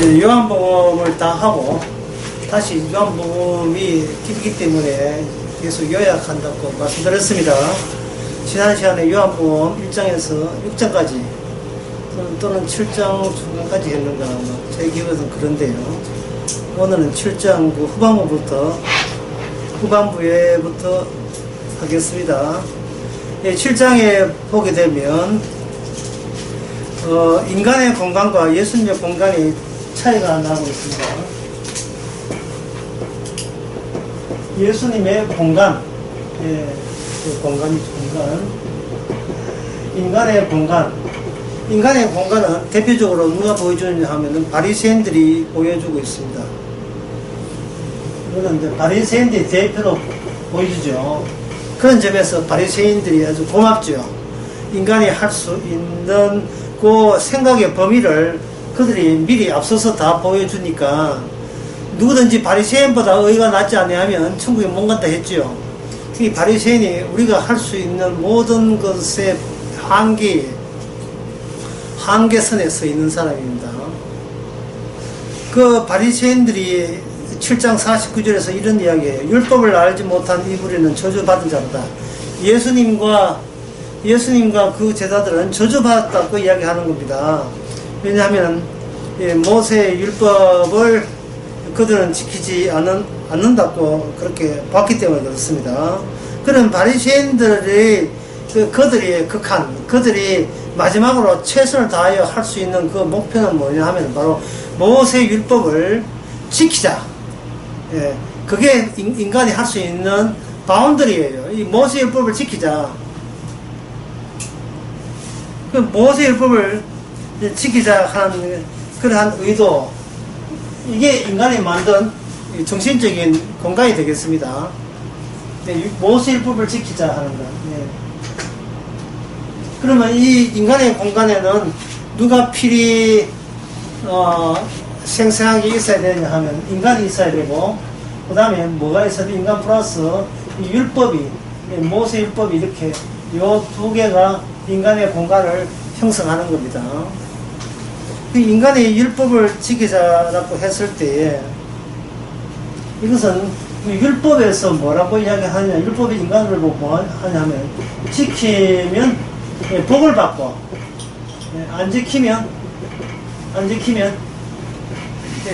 요한복음을 다 하고 다시 요한복음이 깊기 때문에 계속 요약한다고 말씀드렸습니다. 지난 시간에 요한복음 1장에서 6장까지 또는 7장 중간까지 했는가 제 기억에서는 그런데요. 오늘은 7장 후반부에부터 하겠습니다. 7장에 보게 되면 인간의 공간과 예수님의 공간이 차이가 나고 있습니다. 예수님의 공간, 공간. 인간의 공간은 대표적으로 누가 보여주느냐 하면은 바리새인들이 보여주고 있습니다. 이거는 이제 바리새인들이 대표로 보여주죠. 그런 점에서 바리새인들이 아주 고맙죠. 인간이 할 수 있는 그 생각의 범위를 그들이 미리 앞서서 다 보여주니까 누구든지 바리새인보다 의가 낫지 않냐면 천국에 못 간다 했죠. 이 바리새인이 우리가 할 수 있는 모든 것의 한계선에 서 있는 사람입니다. 그 바리새인들이 7장 49절에서 이런 이야기예요. 율법을 알지 못한 이 무리는 저주받은 자로다. 예수님과 그 제자들은 저주받았다고 이야기하는 겁니다. 왜냐하면 모세의 율법을 그들은 지키지 않는다고 그렇게 봤기 때문에 그렇습니다. 그런 바리새인들이 그들이 마지막으로 최선을 다하여 할 수 있는 그 목표는 뭐냐 하면 바로 모세 율법을 지키자. 그게 인간이 할 수 있는 바운더리예요. 이 모세 율법을 지키자. 그 모세 율법을 지키자 하는 그러한 의도, 이게 인간이 만든 정신적인 공간이 되겠습니다. 모세 율법을 지키자 하는 것. 그러면 이 인간의 공간에는 누가 필히 생생하게 있어야 되느냐 하면 인간이 있어야 되고, 그 다음에 뭐가 있어야 돼? 인간 플러스 이 율법이, 모세 율법이 이렇게 요 두 개가 인간의 공간을 형성하는 겁니다. 인간의 율법을 지키자라고 했을 때에 이것은 율법에서 뭐라고 이야기하냐, 율법이 인간을 보고 뭐 하냐면 지키면 복을 받고 안 지키면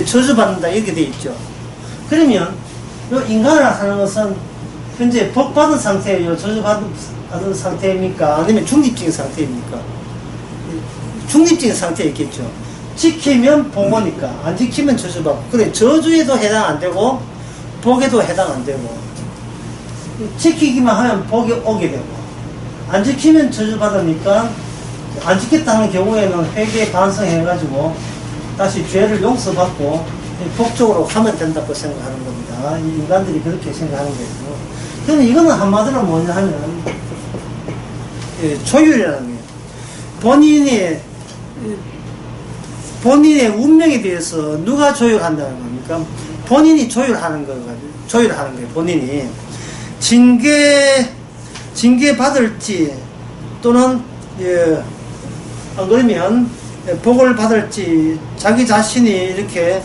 저주받는다 이렇게 돼 있죠. 그러면 요 인간을 하는 것은 현재 복받은 상태예요, 저주받은 상태입니까? 아니면 중립적인 상태입니까? 중립적인 상태에 있겠죠. 지키면 복오니까, 안 지키면 저주받고, 그래 저주에도 해당 안 되고 복에도 해당 안 되고, 지키기만 하면 복이 오게 되고, 안 지키면 저주받으니까 안 지켰다는 경우에는 회개 반성해가지고 다시 죄를 용서받고 복적으로 하면 된다고 생각하는 겁니다. 이 인간들이 그렇게 생각하는 거예요. 그런데 이거는 한마디로 뭐냐 하면 조율이라는 거예요. 본인의 운명에 대해서 누가 조율한다는 겁니까? 본인이 조율하는 거예요. 본인이 징계 받을지 또는 안 그러면 복을 받을지 자기 자신이 이렇게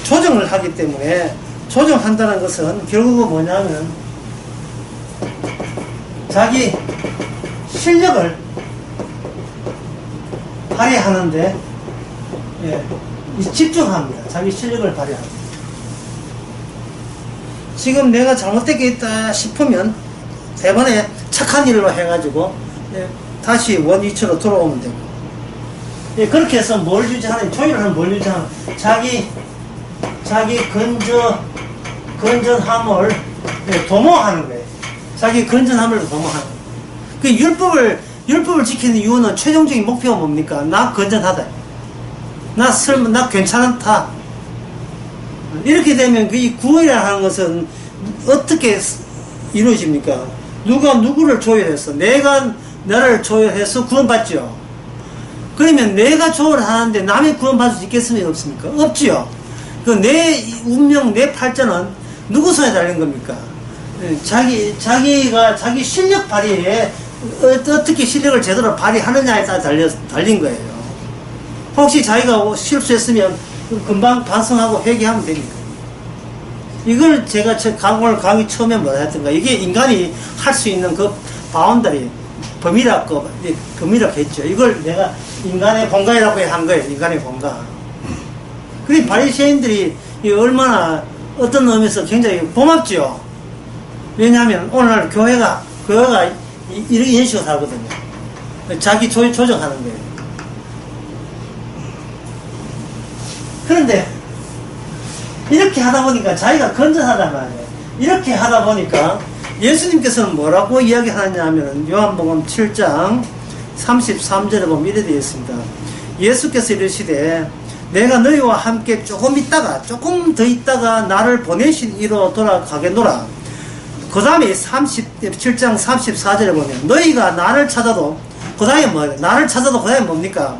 조정을 하기 때문에, 조정한다는 것은 결국은 뭐냐면 자기 실력을 발휘하는데 집중합니다. 자기 실력을 발휘합니다. 지금 내가 잘못되겠다 싶으면 대번에 착한 일로 해가지고 다시 원위치로 돌아오면 되고, 그렇게 해서 뭘 유지하는, 조율하는 뭘 유지하는, 자기 건전함을 도모하는 거예요. 자기 건전함을 도모하는 거예요. 그 율법을 지키는 이유는 최종적인 목표가 뭡니까? 나 건전하다, 나 괜찮다. 이렇게 되면 그 구원이라는 하는 것은 어떻게 이루어집니까? 누가 누구를 조율해서, 내가 나를 조율해서 구원받죠. 그러면 내가 조율하는데 남이 구원받을 수 있겠습니까? 없습니까? 없지요. 내 운명, 내 팔자는 누구 손에 달린 겁니까? 자기가 자기 실력 발휘에 어떻게 실력을 제대로 발휘하느냐에 따라 달린 거예요. 혹시 자기가 실수했으면 금방 반성하고 회개하면 되니까. 이걸 제가 오늘 강의 처음에 뭐라 했던가, 이게 인간이 할 수 있는 그 바운더리, 범위라고 했죠. 이걸 내가 인간의 공간이라고 한 거예요. 인간의 공간. 그리고 바리새인들이 얼마나 어떤 의미에서 굉장히 고맙죠. 왜냐하면 오늘날 교회가 이런 식으로 살거든요. 자기 조정하는 거예요. 그런데 이렇게 하다 보니까 자기가 건전하단 말이에요. 이렇게 하다 보니까 예수님께서는 뭐라고 이야기하느냐 하면 요한복음 7장 33절에 보면 이래 되어 있습니다. 예수께서 이르시되 내가 너희와 함께 조금 더 있다가 나를 보내신 이로 돌아가겠노라. 그 다음에 7장 34절에 보면 너희가 나를 찾아도 그 다음에 뭐예요? 나를 찾아도 그 다음에 뭡니까?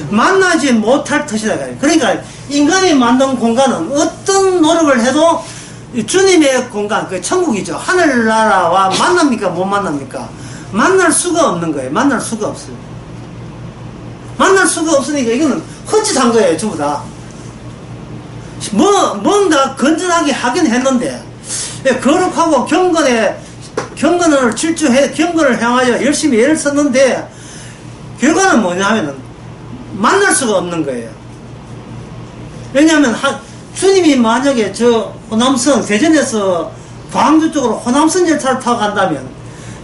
만나지 못할 터이라. 그러니까 인간이 만든 공간은 어떤 노력을 해도 주님의 공간, 그 천국이죠. 하늘나라와 만납니까? 못 만납니까? 만날 수가 없는 거예요. 만날 수가 없어요. 만날 수가 없으니까 이거는 헛짓한 거예요. 전부 다. 뭔가 건전하게 하긴 했는데, 거룩하고 경건을 경건을 향하여 열심히 애를 썼는데, 결과는 뭐냐 하면은, 만날 수가 없는 거예요. 왜냐하면, 주님이 만약에 호남선, 대전에서 광주 쪽으로 호남선 열차를 타고 간다면,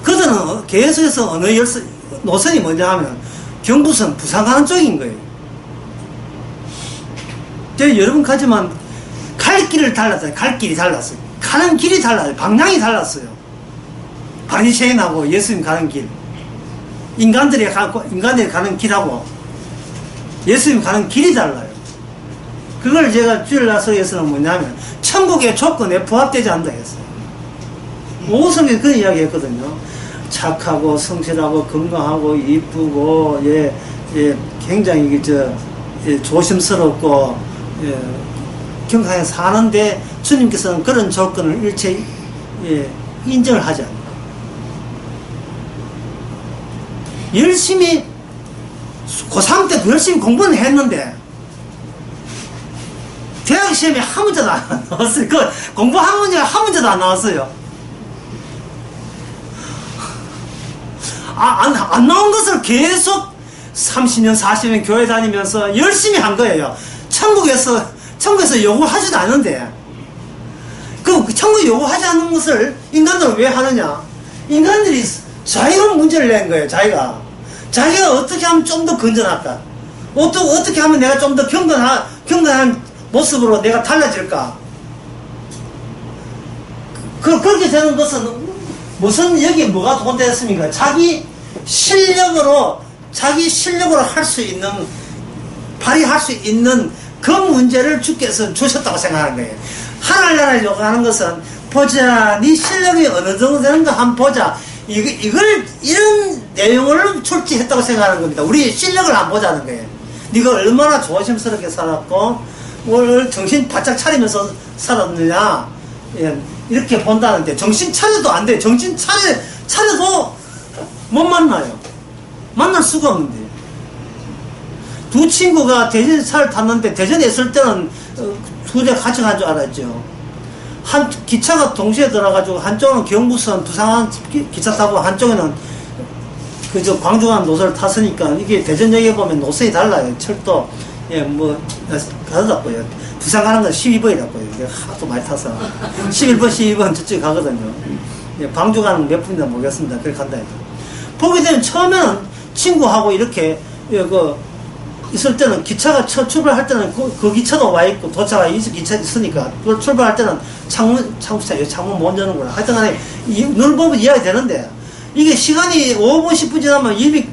그들은 계속해서 어느 노선이 뭐냐 하면, 경부선, 부산 가는 쪽인 거예요. 여러분 가지만, 갈 길을 달랐어요. 갈 길이 달랐어요. 가는 길이 달라요. 방향이 달랐어요. 바리새인하고 예수님 가는 길. 인간들이 가는 길하고 예수님 가는 길이 달라요. 그걸 제가 주일 나서에서는 뭐냐면 천국의 조건에 부합되지 않는다 했어요. 오성에 그런 이야기 했거든요. 착하고 성실하고 건강하고 이쁘고 굉장히 조심스럽고 경건하게 사는데 주님께서는 그런 조건을 일체 인정을 하지 않아요. 열심히 고3 때 열심히 공부는 했는데 대학 시험에 한 문제도 안 나왔어요. 공부 한 문제도 안 나왔어요. 안 나온 것을 계속 30년, 40년 교회 다니면서 열심히 한 거예요. 천국에서 요구하지도 않은데, 천국 요구하지 않는 것을 인간들은 왜 하느냐? 인간들이 자기가 문제를 낸 거예요, 자기가 어떻게 하면 좀 더 건전할까? 어떻게 하면 내가 좀 더 경건한 모습으로 내가 달라질까? 그렇게 되는 것은 무슨 여기에 뭐가 도움되었습니까? 자기 실력으로 발휘할 수 있는 그 문제를 주께서 주셨다고 생각하는 거예요. 하늘나라를 요구하는 것은 보자, 네 실력이 어느 정도 되는가 한번 보자. 이런 내용을 출제했다고 생각하는 겁니다. 우리 실력을 한번 보자는 거예요. 네가 얼마나 조심스럽게 살았고 오늘 정신 바짝 차리면서 살았느냐, 이렇게 본다는데 정신 차려도 안 돼. 정신 차려도 못 만나요. 만날 수가 없는데. 두 친구가 대전에 차를 탔는데 대전에 있을 때는 두 대 같이 간 줄 알았죠. 기차가 동시에 들어가지고 한쪽은 경부선 부산 기차 타고 한쪽에는 광주 가는 노선을 탔으니까 이게 대전역에 보면 노선이 달라요. 철도 가더라고요. 부산 가는 건 12번이라고요. 하도 많이 타서 11번 12번 저쪽에 가거든요. 광주 가는 몇 분이나 모르겠습니다. 그렇게 간다 해도 보게 되면 처음에는 친구하고 이렇게 있을 때는 기차가 출발할 때는 그 기차도 와 있고 도착한 기차 있으니까 그걸 출발할 때는 창문 못 여는구나. 하여튼 간에 눈을 보면 이해가 되는데 이게 시간이 5분 10분 지나면 이미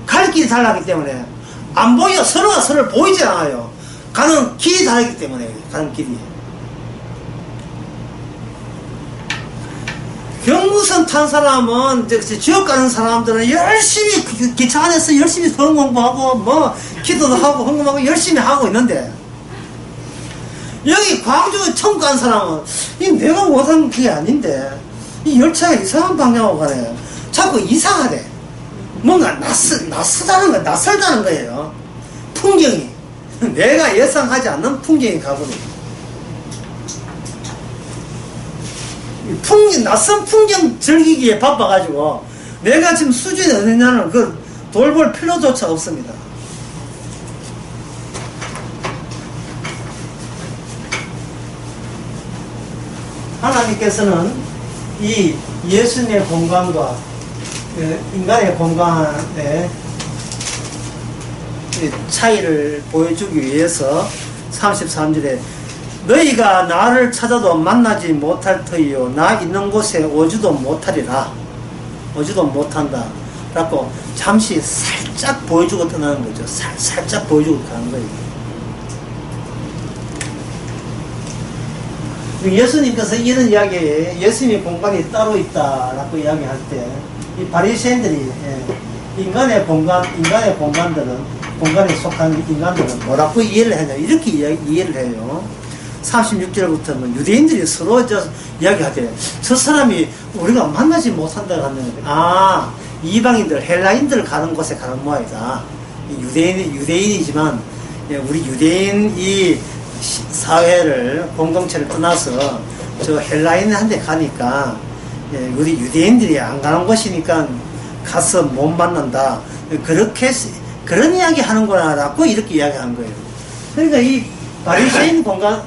갈 길이 달라기 때문에 안 보여. 서로가 서로를 보이지 않아요. 가는 길이 다르기 때문에. 가는 길이. 경부선 탄 사람은, 지역 가는 사람들은 열심히, 기차 안에서 열심히 성경 공부하고, 기도도 하고, 헌금하고, 열심히 하고 있는데, 여기 광주 천국 가는 사람은, 내가 원하는 게 아닌데, 이 열차가 이상한 방향으로 가네. 자꾸 이상하대. 뭔가 낯설다는 거예요. 풍경이 내가 예상하지 않는 풍경이 가버려. 낯선 풍경 즐기기에 바빠가지고 내가 지금 수준이 어느냐는 그 돌볼 필요조차 없습니다. 하나님께서는 이 예수님의 공간과 인간의 공간의 차이를 보여주기 위해서 33절에 너희가 나를 찾아도 만나지 못할 터이요 나 있는 곳에 오지도 못하리라. 오지도 못한다 라고 잠시 살짝 보여주고 떠나는 거죠. 살짝 보여주고 가는 거예요. 예수님께서 이런 이야기에 예수님의 공간이 따로 있다라고 이야기할 때 이 바리새인들이 인간의 공간들은 공간에 속한 인간들은 뭐라고 이해를 하냐 이렇게 이해를 해요. 36절부터는 유대인들이 서로 이야기하되 저 사람이 우리가 만나지 못한다고 하는 이방인들 헬라인들 가는 곳에 가는 모양이다. 유대인이지만 우리 유대인 이 사회를 공동체를 떠나서 저 헬라인한테 가니까 우리 유대인들이 안 가는 곳이니까 가서 못 만난다. 그런 이야기 하는구나 라고 이렇게 이야기한 거예요. 그러니까 이 바리새인 공간,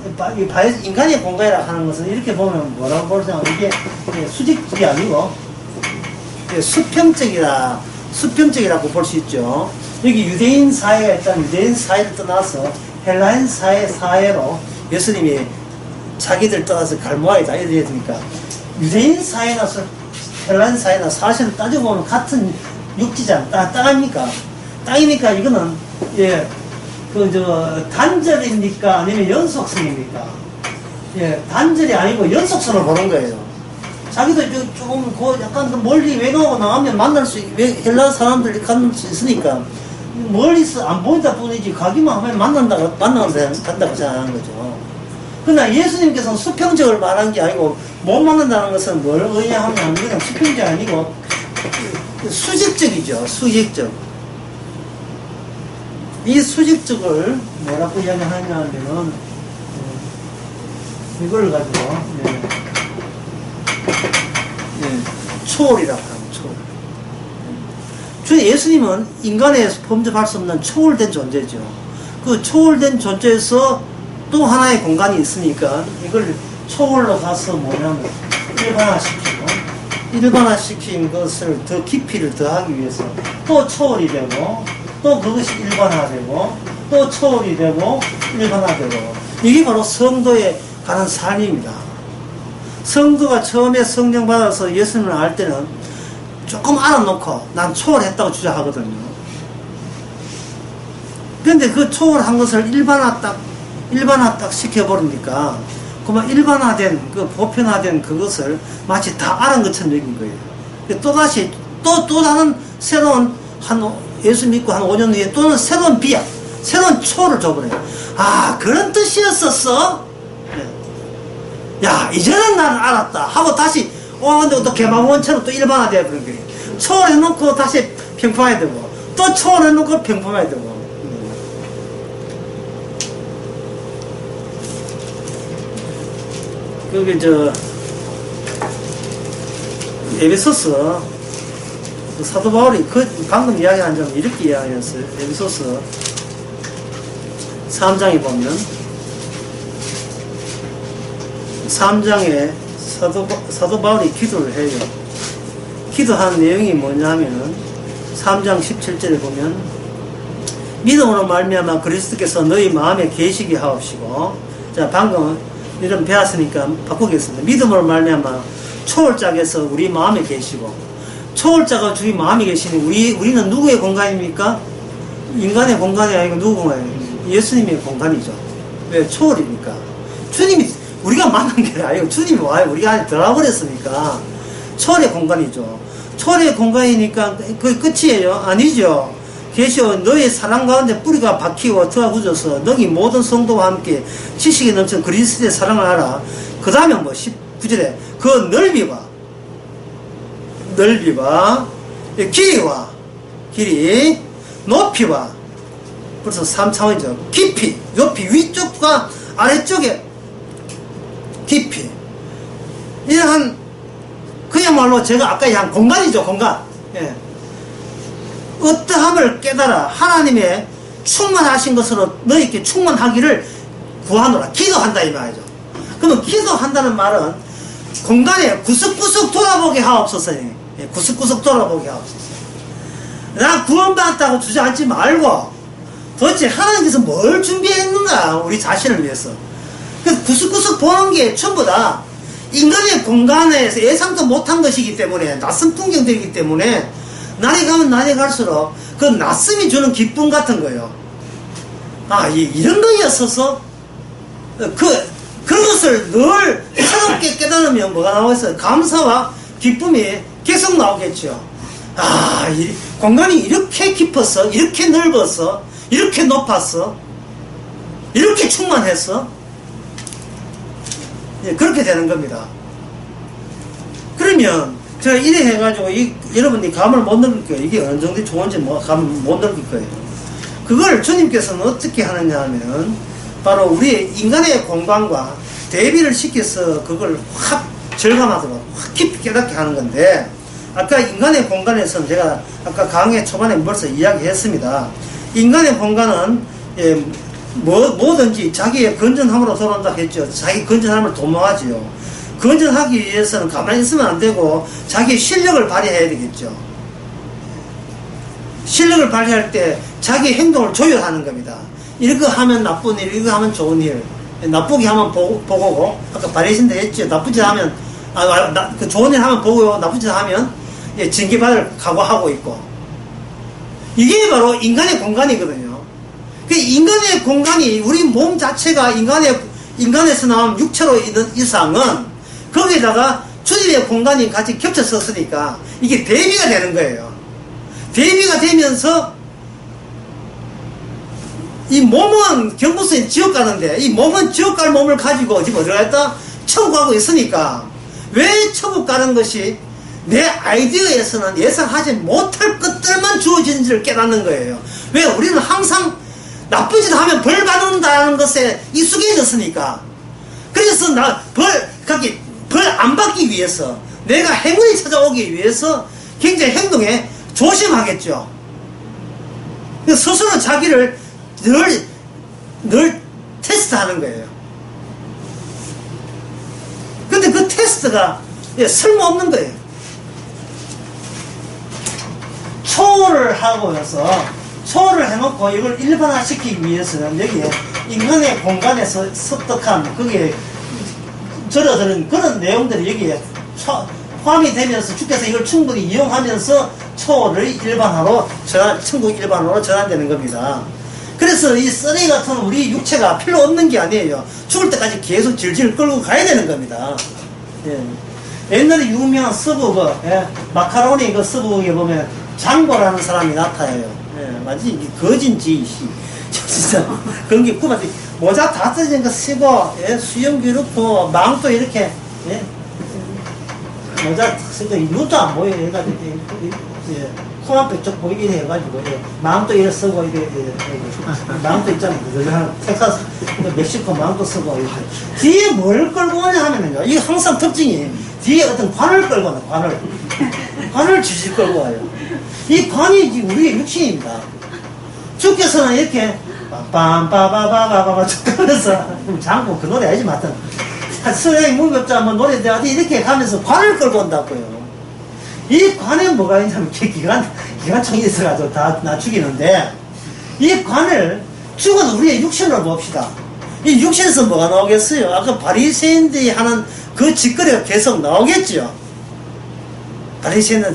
인간의 공간이라 하는 것은 이렇게 보면 뭐라고 볼까요? 이게 수직이 아니고 수평적이라고 볼 수 있죠. 여기 유대인 사회가 일단 유대인 사회를 떠나서 헬라인 사회로 예수님이 자기들 떠나서 갈 모양이다 이래야 되니까 유대인 사회나 헬라인 사회나 사실을 따지고 보면 같은 육지잖아. 땅입니까? 땅이니까 이거는 단절입니까? 아니면 연속성입니까? 단절이 아니고 연속성을 보는 거예요. 자기도 조금 약간 멀리 외곽으로 나가면 만날 수, 헬라 사람들이 만날 수 있으니까 멀리서 안 보인다 뿐이지 가기만 하면 만난다고 생각하는 거죠. 그러나 예수님께서는 수평적을 말한 게 아니고 못 만난다는 것은 뭘 의미하면 그냥 수평적 아니고 수직적이죠. 수직적. 이 수직적을 뭐라고 이야기하냐 하면은 이걸 가지고 초월이라고 합니다. 초월. 예수님은 인간에 범접할 수 없는 초월된 존재죠. 그 초월된 존재에서 또 하나의 공간이 있으니까 이걸 초월로 가서 뭐냐면 일반화시킨 것을 더 깊이를 더하기 위해서 또 초월이 되고 또 그것이 일반화되고 또 초월이 되고 일반화되고 이게 바로 성도에 관한 삶입니다. 성도가 처음에 성령 받아서 예수님을 알 때는 조금 알아놓고 난 초월했다고 주장하거든요. 그런데 그 초월한 것을 일반화 딱 시켜버리니까 그만 일반화된 보편화된 그것을 마치 다 알은 것처럼 여긴 거예요. 또다시 또 다른 새로운 예수 믿고 한 5년 후에 또는 새로운 비약 새로운 초를 줘버려요. 그런 뜻이었었어? 야 이제는 나는 알았다 하고 다시 근데 또 개망원처럼 또 일반화되어 버린 거예요. 초월해놓고 다시 평범해야 되고 또 초월해놓고 평범해야 되고 그게 에베소서 사도 바울이 방금 이야기한 점 이렇게 이야기했어요. 에베소서 3장에 보면 3장에 사도 바울이 기도를 해요. 기도한 내용이 뭐냐면은 3장 17절에 보면 믿음으로 말미암아 그리스도께서 너희 마음에 계시게 하옵시고 자 방금 이런 배웠으니까 바꾸겠습니다. 믿음으로 말미암아 초월자께서 우리 마음에 계시고 초월자가 우리 마음에 계시니 우리는 누구의 공간입니까? 인간의 공간이 아니고 누구 공간이에요? 예수님의 공간이죠. 왜? 초월이니까. 주님이 우리가 만난 게 아니고 주님이 와요. 우리가 안에 들어가버렸으니까 초월의 공간이죠. 초월의 공간이니까 그게 끝이에요? 아니죠. 계시오 너의 사랑 가운데 뿌리가 박히고 터가 굳어서 너희 모든 성도와 함께 지식에 넘치는 그리스도의 사랑을 알아. 그 다음에 19절에 그 넓이와 길이 높이와 그래서 3차원이죠. 깊이, 높이, 위쪽과 아래쪽에 깊이. 이러한, 그야말로 제가 아까 얘기한 공간이죠, 공간. 예. 어떠함을 깨달아 하나님의 충만하신 것으로 너희께 충만하기를 구하노라. 기도한다, 이 말이죠. 그러면 기도한다는 말은 공간에 구석구석 돌아보게 하옵소서. 예, 구석구석 돌아보게 하옵소서. 나 구원받았다고 주저앉지 말고 도대체 하나님께서 뭘 준비했는가, 우리 자신을 위해서. 그래서 구석구석 보는 게 전부 다 인간의 공간에서 예상도 못한 것이기 때문에, 낯선 풍경들이기 때문에 날이 가면 날이 갈수록 그 낯섦이 주는 기쁨 같은 거예요. 아, 이런 거였어서 그것을 늘 새롭게 깨달으면 뭐가 나오겠어요? 감사와 기쁨이 계속 나오겠죠. 아, 공간이 이렇게 깊었어, 이렇게 넓었어, 이렇게 높았어, 이렇게 충만했어. 예, 그렇게 되는 겁니다. 그러면 제가 이래 해가지고 여러분들이 감을 못 느낄 거예요. 이게 어느 정도 좋은지 감 못 느낄 거예요. 그걸 주님께서는 어떻게 하느냐 하면 바로 우리 인간의 공간과 대비를 시켜서 그걸 확 절감하도록 확 깊이 깨닫게 하는 건데, 아까 인간의 공간에서는 제가 아까 강의 초반에 벌써 이야기했습니다. 인간의 공간은 뭐든지 자기의 건전함으로 돌아온다 했죠. 자기 건전함을 도모하지요. 건전하기 위해서는 가만히 있으면 안 되고 자기의 실력을 발휘해야 되겠죠. 실력을 발휘할 때 자기 행동을 조율하는 겁니다. 이거 하면 나쁜 일, 이거 하면 좋은 일. 나쁘게 하면 보고고, 아까 발휘신다 했죠. 나쁘지 하면, 그 좋은 일 하면 보고요. 나쁘지 하면 징계받을 각오하고 있고. 이게 바로 인간의 공간이거든요. 그 인간의 공간이, 우리 몸 자체가 인간에서 나온 육체로 있는 이상은 거기에다가 주님의 공간이 같이 겹쳐섰으니까 이게 대비가 되는 거예요. 대비가 되면서 이 몸은 경부선에 지옥 가는데, 이 몸은 지옥 갈 몸을 가지고 지금 어디로 갔다? 천국 가고 있으니까, 왜 천국 가는 것이 내 아이디어에서는 예상하지 못할 것들만 주어진지를 깨닫는 거예요. 왜? 우리는 항상 나쁜 짓 하면 벌 받는다는 것에 익숙해졌으니까. 그래서 벌 안 받기 위해서, 내가 행운이 찾아오기 위해서 굉장히 행동에 조심하겠죠. 스스로 자기를 늘 테스트하는 거예요. 근데 그 테스트가 쓸모없는 거예요. 초월을 하고 나서 초월을 해놓고 이걸 일반화시키기 위해서는 여기에 인간의 공간에서 습득한 거기에 절어드는 그런 내용들이 여기에 포함이 되면서 주께서 이걸 충분히 이용하면서 초월을 일반화로 천국 일반화로 전환되는 겁니다. 그래서 이 쓰레기 같은 우리 육체가 필요 없는 게 아니에요. 죽을 때까지 계속 질질 끌고 가야 되는 겁니다. 예. 옛날에 유명한 서부거, 마카로니 그 서부거에 보면 장고라는 사람이 나타나요. 예, 완전히 이게 거진지, 진짜. 그런 게 구만 모자 다 뜯어진 거 쓰고, 수염기 넣고, 망도 이렇게, 모자 쓰고, 눈도 안 보여. 해가지고, 코앞에 쪽 보이게 해가지고, 망도 이렇게 쓰고, 망도 있잖아요. 텍사스, 멕시코 망도 쓰고, 이렇게. 뒤에 뭘 끌고 오냐 하면은요, 이게 항상 특징이, 뒤에 어떤 관을 끌고 와요, 관을 지질 끌고 와요. 이 관이 우리의 육신입니다. 주께서는 이렇게, 빰빰빠바바바바바 쭉 가면서, 장고 그 노래 알지 마든. 수레 무겁자 뭐 노래 어디 이렇게 가면서 관을 끌고 온다고요. 이 관에 뭐가 있냐면 기관총이 있어가지고 다 죽이는데, 이 관을 죽은 우리의 육신으로 봅시다. 이 육신에서 뭐가 나오겠어요? 아까 바리새인들이 하는 그 짓거리가 계속 나오겠죠. 바리새인은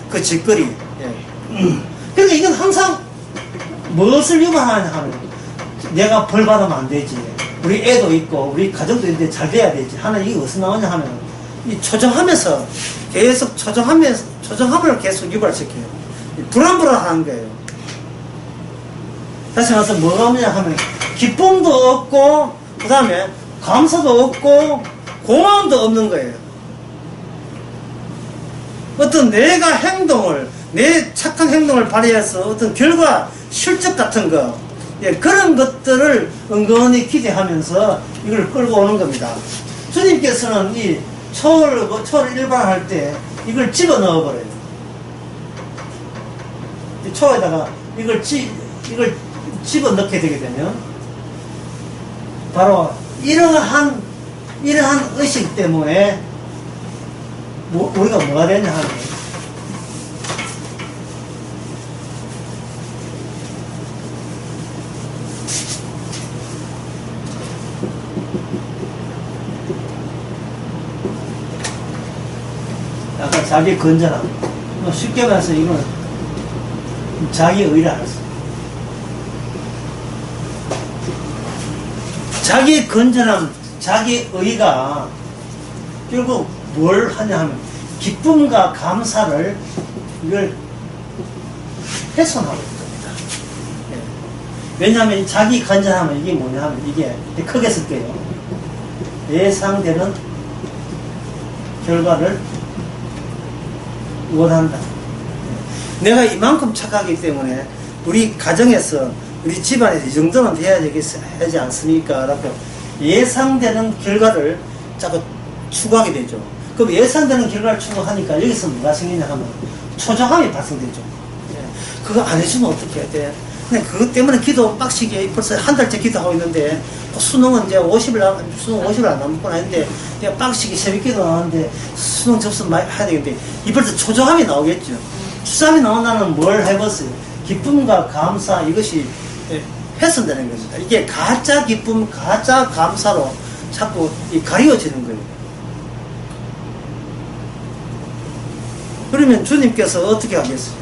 그 짓거리. 그러니까 이건 항상 무엇을 유발하냐 하면, 내가 벌 받으면 안 되지. 우리 애도 있고 우리 가정도 있는데 잘 돼야 되지. 하는 이게 어디서 나오냐 하면, 이 초정하면서 계속 초정함을 계속 유발시켜요. 불안불안한 거예요. 다시 말해서 뭐가 없냐 하면, 기쁨도 없고 그 다음에 감사도 없고 고마움도 없는 거예요. 어떤 내가 내 착한 행동을 발휘해서 어떤 결과 실적 같은 거, 예, 그런 것들을 은근히 기대하면서 이걸 끌고 오는 겁니다. 주님께서는 이 초를 일반할 때 이걸 집어 넣어 버려요. 이 초에다가 이걸 집어 넣게 되게 되면 바로 이러한 의식 때문에 우리가 뭐가 되냐 하면 약간 자기 건전함, 쉽게 말해서 이건 자기 의라 할 수. 자기 건전함, 자기 의가 결국 뭘 하냐 하면 기쁨과 감사를 이걸 훼손하고 있습니다. 왜냐하면 자기 건전함은 이게 뭐냐 하면 이게 크게 쓸게요. 예상되는 결과를 원한다. 내가 이만큼 착하기 때문에 우리 가정에서 우리 집안에서 이 정도는 돼야 되지 않습니까? 라고 예상되는 결과를 자꾸 추구하게 되죠. 그럼 예상되는 결과를 추구하니까 여기서 뭐가 생기냐 하면 초조함이 발생되죠. 그거 안 해주면 어떻게 해야 돼? 근데 그것 때문에 기도 빡시게 벌써 한 달째 기도하고 있는데 수능은 이제 50일 안 남고 나는데 내가 빡시게 새벽 기도 나왔는데 수능 접수 많이 해야 되겠는데 이 벌써 초조함이 나오겠죠. 초조함이 나온다는 뭘 해봤어요? 기쁨과 감사 이것이 훼손되는 겁니다. 이게 가짜 기쁨, 가짜 감사로 자꾸 가리워지는 거예요. 그러면 주님께서 어떻게 하겠어요?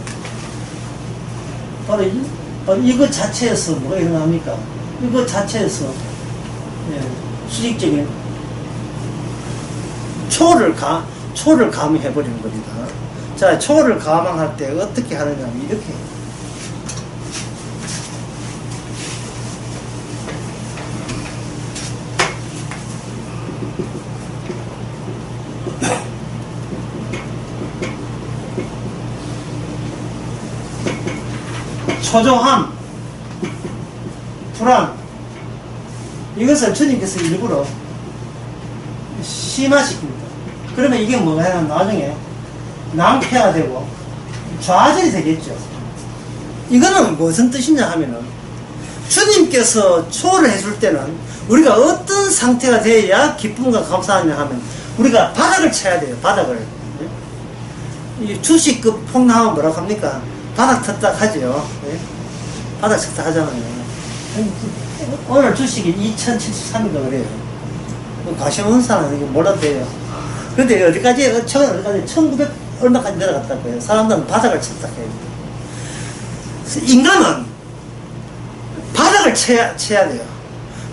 바로 이거 자체에서 뭐가 일어납니까? 이거 자체에서 수직적인 초를 감해버리는 겁니다. 자, 초를 감항할 때 어떻게 하느냐 이렇게 초조함, 불안, 이것을 주님께서 일부러 심화시킵니다. 그러면 이게 뭐가 하면 나중에 낭패화되고 좌절이 되겠죠. 이거는 무슨 뜻이냐 하면은 주님께서 초를 해줄 때는 우리가 어떤 상태가 되어야 기쁨과 감사하냐 하면 우리가 바닥을 쳐야 돼요. 바닥을. 이 주식급 폭락하면 뭐라고 합니까? 바닥 쳤다 하죠. 바닥 쳤다 하잖아요. 오늘 주식이 2073인가 그래요. 관심 없는 사람은 이거 몰라도 돼요. 근데 어디까지, 최근 어디까지 1900 얼마까지 내려갔다고 해요. 사람들은 바닥을 쳤다 해요. 인간은 바닥을 쳐야 돼요.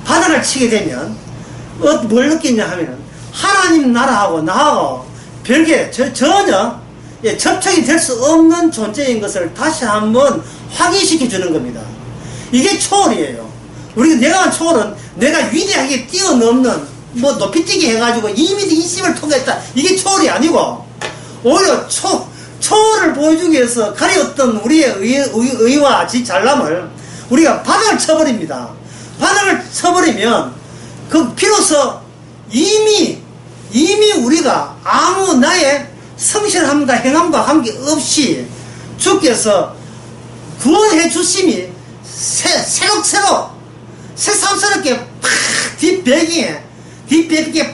바닥을 치게 되면 뭘 느끼냐 하면은 하나님 나라하고 나하고 별개 전혀 접촉이 될 수 없는 존재인 것을 다시 한번 확인시켜 주는 겁니다. 이게 초월이에요. 내가 한 초월은 내가 위대하게 뛰어넘는 높이뛰기 해가지고 2m 20을 통과했다. 이게 초월이 아니고 오히려 초월을 보여주기 위해서 가려웠던 우리의 의와 잘남을 우리가 바닥을 쳐버립니다. 바닥을 쳐버리면 비로소 이미 우리가 아무 나의 성실함과 행함과 관계없이 주께서 구원해 주심이 새삼스럽게 팍 뒷배경에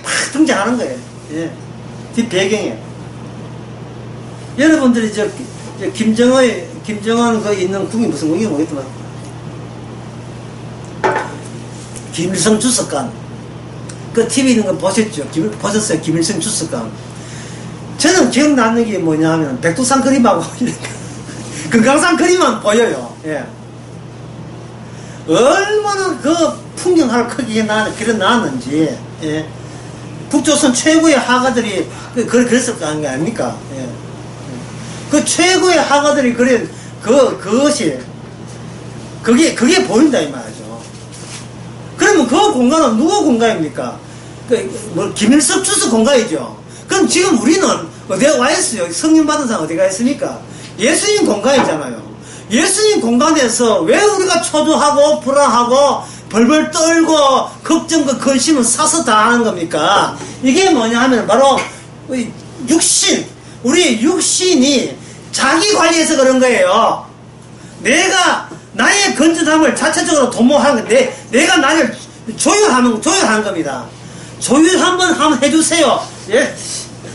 팍 등장하는 거예요. 뒷배경에. 여러분들이 김정은 그 있는 궁이 무슨 궁이 모르겠지만 김일성 주석관 그 TV 있는 거 보셨어요? 김일성 주석관. 저는 기억나는 게 뭐냐 하면 백두산 그림하고 금강산 그림만 보여요. 얼마나 그 풍경화를 크게 그려놨는지. 북조선 최고의 화가들이 그랬을 거 아닙니까? 그 최고의 화가들이 그린 그게 보인다 이 말이죠. 그러면 그 공간은 누구 공간입니까? 김일성 주석 공간이죠. 그럼 지금 우리는 어디에 와 있어요? 성령 받은 사람 어디 가 있습니까? 예수님 공간이잖아요. 예수님 공간에서 왜 우리가 초조하고 불안하고 벌벌 떨고 걱정과 근심을 사서 다 하는 겁니까? 이게 뭐냐 하면 바로 육신, 우리 육신이 자기 관리해서 그런 거예요. 내가 나의 건전함을 자체적으로 도모하는 건데, 내가 나를 조율하는 겁니다. 조율 한번 해주세요. 예?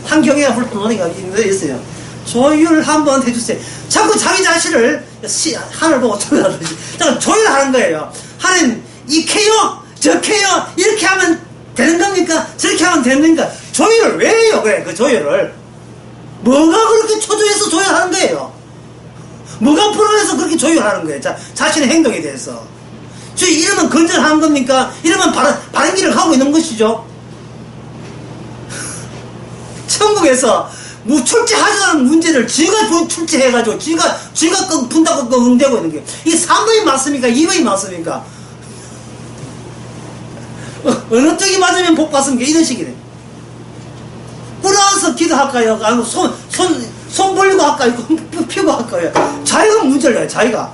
한경애가 불러놓으니까 있어요. 조율 한번 해주세요. 자꾸 자기 자신을 하늘 보고 조율하듯이 조율하는 거예요. 하나님 이케요 저케요 이렇게 하면 되는 겁니까? 저렇게 하면 되는 겁니까? 조율을 왜 해요? 그래, 그 조율을 뭐가 그렇게 초조해서 조율하는 거예요? 뭐가 불안해서 그렇게 조율하는 거예요? 자신의 행동에 대해서. 이러면 건전한 겁니까? 이러면 바른 길을 가고 있는 것이죠. 천국에서 뭐 출제하지 않은 문제를 지가 출제해가지고 지가 분다고 응대고 있는 게, 이게 3번이 맞습니까? 2번이 맞습니까? 어느 쪽이 맞으면 복 받습니까? 이런 식이네. 불안해서 기도할까요? 아니면 손 벌리고 할까요? 펴고 할까요? 자기가 문제를 내요, 자기가.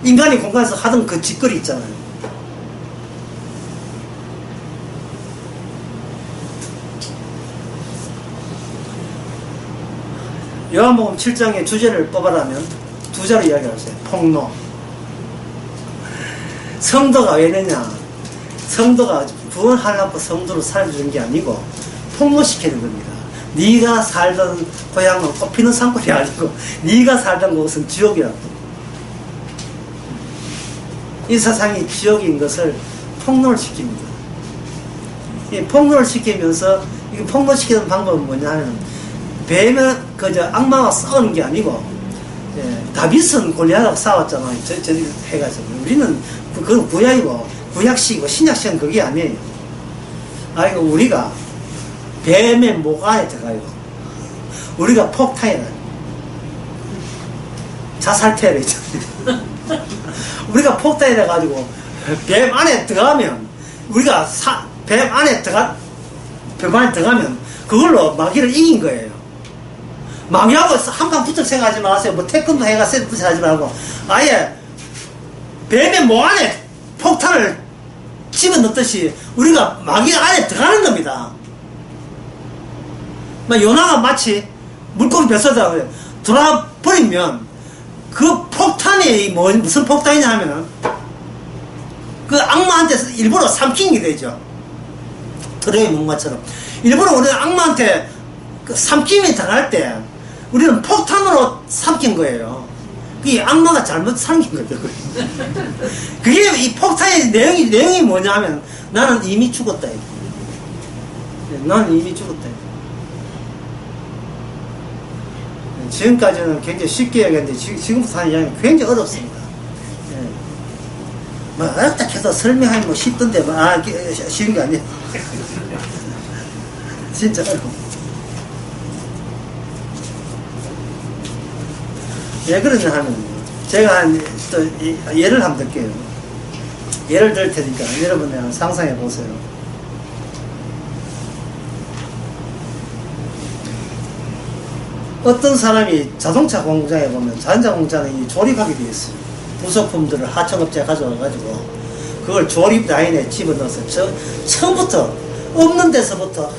인간이 공간에서 하던 그 짓거리 있잖아요. 요한복음 7장의 주제를 뽑아라면 두 자로 이야기하세요. 폭로. 성도가 왜 되냐? 성도가 구원하려고 성도로 살려주는 게 아니고 폭로시키는 겁니다. 네가 살던 고향은 꽃피는 산골이 아니고 네가 살던 곳은 지옥이라고. 이 세상이 지옥인 것을 폭로를 시킵니다. 이 폭로를 시키면서, 이 폭로시키는 방법은 뭐냐 하면, 뱀은 그저 악마와 싸우는 게 아니고, 다윗은 골리앗하고 싸웠잖아요. 저기 해가지고. 우리는 그건 구약이고 구약식이고 신약식은 그게 아니에요. 아이고, 우리가 뱀의 목 안에 들어가요. 우리가 폭탄이라, 자살태를 있잖아요. 우리가 폭탄이라 가지고 뱀 안에 들어가면, 우리가 뱀 안에 들어가면 그걸로 마귀를 이긴 거예요. 마귀하고 한판 붙을 생각하지 마세요. 뭐 태권도 해가 세트 하지 말고 아예 뱀의 목 안에 폭탄을 집어넣듯이 우리가 마귀 안에 들어가는 겁니다. 요나가 마치 물고기 뱃속에다 돌아버리면 그 폭탄이 무슨 폭탄이냐 하면 그 악마한테 일부러 삼킨 게 되죠. 드레이 목마처럼 일부러 우리는 악마한테 그 삼킴이 당할 때 우리는 폭탄으로 삼킨 거예요. 그게 악마가 잘못 삼킨 거죠. 그게 이 폭탄의 내용이 뭐냐면, 나는 이미 죽었다. 나는 이미 죽었다. 지금까지는 굉장히 쉽게 얘기했는데 지금부터 하는 이야기는 굉장히 어렵습니다. 어렵다 해서 설명하면 쉽던데 쉬운 게 아니에요. 진짜 어려워. 왜 그러냐 하면, 제가 또 예를 한번 들게요. 예를 들 테니까 여러분 한번 상상해 보세요. 어떤 사람이 자동차 공장에 보면, 자동차 공장에 조립하게 되어 있어요. 부속품들을 하청업체에 가져와가지고 그걸 조립 라인에 집어넣어서 처음부터 없는 데서부터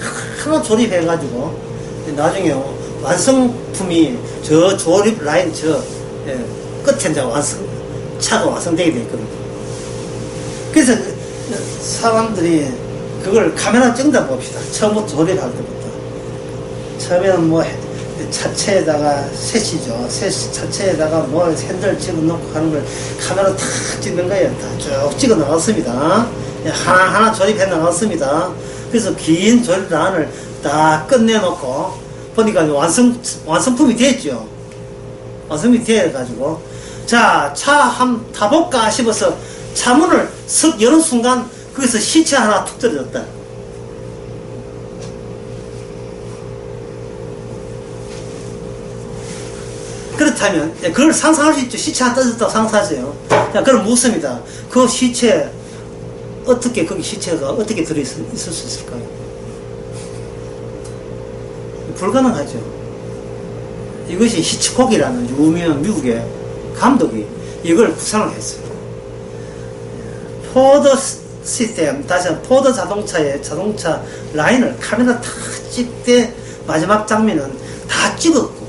하나 조립해가지고 나중에 완성품이 저 조립 라인 끝에 이제 차가 완성되게 되어 있거든요. 그래서 사람들이 그걸 카메라 찍는다 봅시다. 처음부터 조립할 때부터. 처음에는 뭐 차체에다가 셋이죠. 차체에다가 뭐 핸들 집어넣고 하는 걸 카메라 탁 찍는 거예요. 다 쭉 찍어 나갔습니다. 하나하나 조립해 나갔습니다. 그래서 긴 조립 라인을 다 끝내놓고 보니까 완성품이 됐죠. 완성품이 돼가지고, 자, 차 한번 타볼까 싶어서 차문을 슥 여는 순간 거기서 시체 하나 툭 떨어졌다. 그렇다면 그걸 상상할 수 있죠. 시체 하나 떨어졌다고 상상하세요. 자, 그럼 묻습니다. 그 시체 거기 시체가 어떻게 들어있을 수 있을까요? 불가능하죠. 이것이 히치콕이라는 유명한 미국의 감독이 이걸 구상을 했어요. 포드 시스템, 다시 한번 포드 자동차의 자동차 라인을 카메라 다 찍대 마지막 장면은 다 찍었고,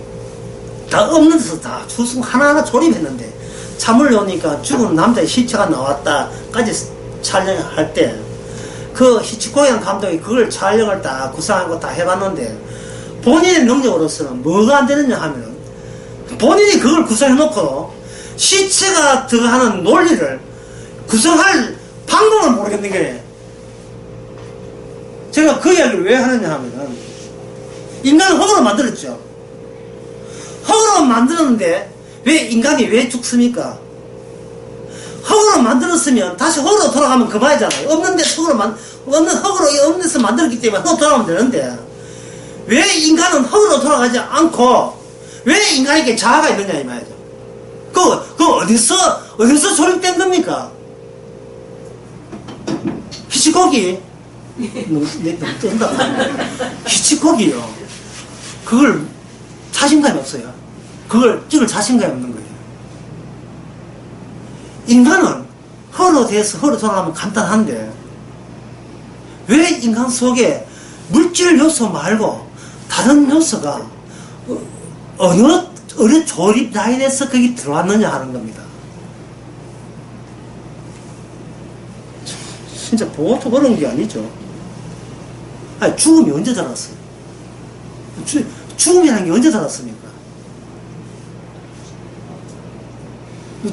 다 없는 데서 다 주승 하나하나 조립했는데, 차 몰려오니까 죽은 남자의 시체가 나왔다까지 촬영할 때, 그 히치콕이라는 감독이 그걸 촬영을 다 구상하고 다 해봤는데, 본인의 능력으로서는 뭐가 안 되느냐 하면, 본인이 그걸 구성해놓고, 시체가 들어가는 논리를 구성할 방법을 모르겠는 거예요. 제가 그 이야기를 왜 하느냐 하면은, 인간을 흙으로 만들었죠. 흙으로 만들었는데, 인간이 왜 죽습니까? 흙으로 만들었으면 다시 흙으로 돌아가면 그만이잖아요. 없는 데서 만들었기 때문에 흙으로 돌아가면 되는데, 왜 인간은 흙으로 돌아가지 않고, 왜 인간에게 자아가 있느냐, 이 말이죠. 그 어디서 조립된 겁니까? 히치콕이, 너무 뜬다. 히치콕이요. 그걸 자신감이 없어요. 그걸 찍을 자신감이 없는 거예요. 인간은 흙으로 돼서 흙으로 돌아가면 간단한데, 왜 인간 속에 물질 요소 말고 다른 요소가 어느 조립 라인에서 거기 들어왔느냐 하는 겁니다. 진짜 보통 어려운 게 아니죠. 아니, 죽음이 언제 달았어요? 죽음이라는 게 언제 달았습니까?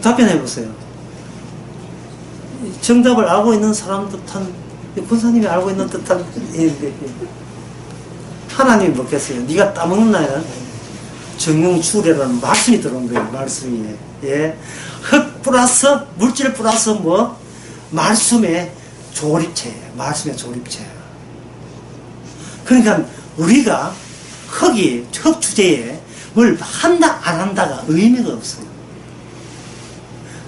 답변해 보세요. 정답을 알고 있는 사람 듯한, 권사님이 알고 있는 듯한, 하나님이 먹겠어요. 네가 따먹는 날은 정용추래라는 말씀이 들어온 거예요. 말씀이. 예. 흙 플러스 물질 플러스 뭐 말씀의 조립체예요. 말씀의 조립체. 그러니까 우리가 흙 주제에 뭘 한다 안 한다가 의미가 없어요.